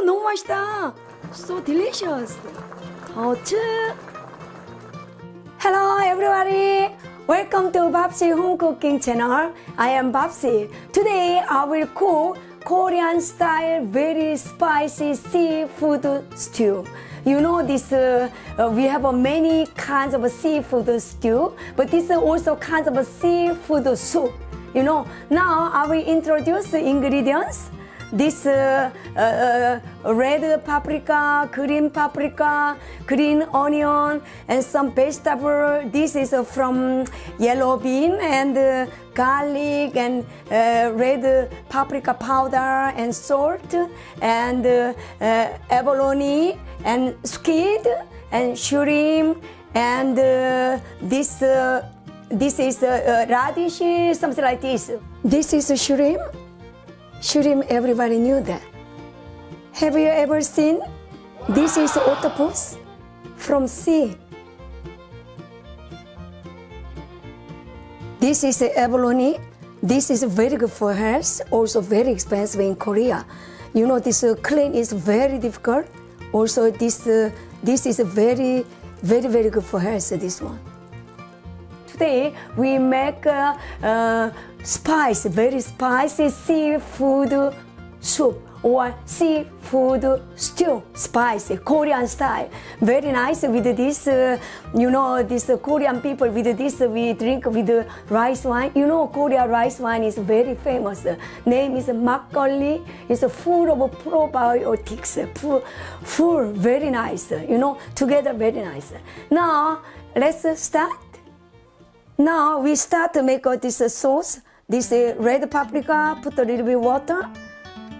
너무 맛있다. So delicious. 어츠. Hello everybody. Welcome to Babsi Home Cooking Channel. I am Babsi. Today I will cook Korean style very spicy seafood stew. You know this, we have many kinds of seafood stew, but this is also kinds of seafood soup. You know, now I will introduce the ingredients. This red paprika, green onion, and some vegetable. This is from yellow bean and garlic and red paprika powder and salt and abalone and squid and shrimp and this is radish, something like this. This is shrimp. Shrimp, everybody knew that. Have you ever seen? This is octopus from sea. This is abalone. This is very good for health, also very expensive in Korea. You know, this clean is very difficult. Also, this is very good for health, this one. Today, we make very spicy seafood soup or seafood stew, spicy, Korean style. Very nice with this, you know, this Korean people, with this we drink with rice wine. You know, Korean rice wine is very famous. Name is makgeolli. It's full of probiotics, full, very nice. You know, together very nice. Now, let's start. Now we start to make this sauce. This red paprika, put a little bit water.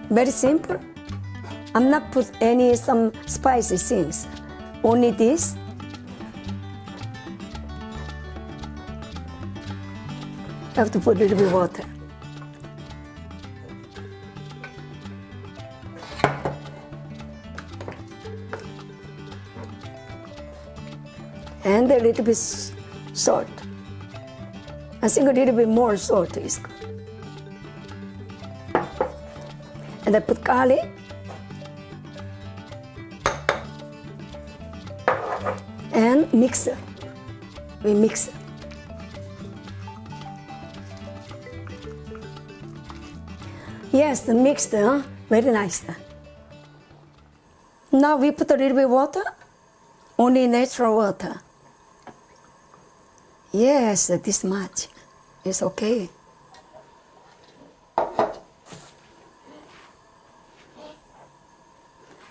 Very simple. I'm not put some spicy things. Only this. Have to put a little bit water. And a little bit salt. I think a little bit more salt is good. And I put garlic. And mix it. We mix it. Yes, mixed, very nice. Now we put a little bit water, only natural water. Yes, this much. It's okay.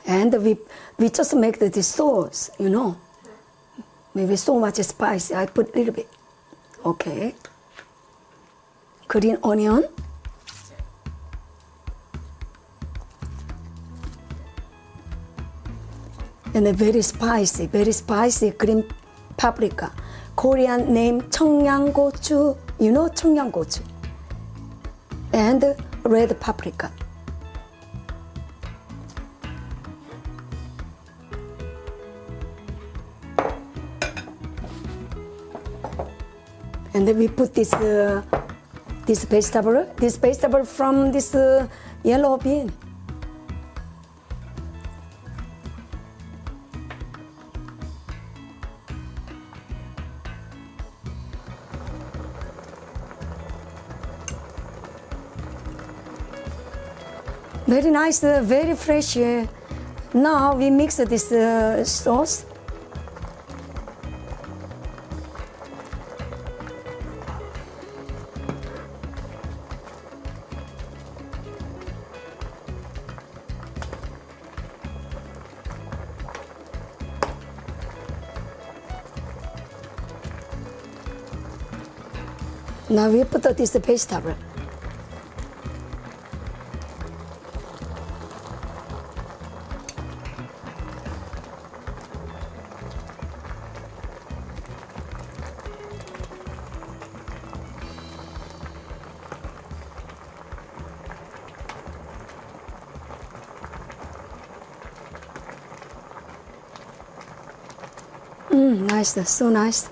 And we just make this sauce, you know. Maybe so much spicy, I put a little bit. Okay. Green onion. And a very spicy green paprika. Korean name 청양고추. You know 청양고추. And red paprika. And then we put this vegetable from this yellow bean. Very nice, very fresh. Now we mix this sauce. Now we put this vegetable. Nice, so nice.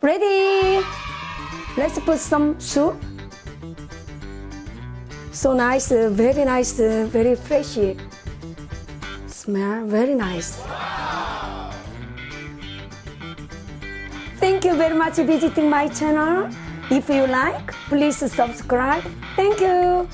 Ready? Let's put some soup. So nice, very fresh. Smell very nice. Thank you very much for visiting my channel. If you like, please subscribe. Thank you.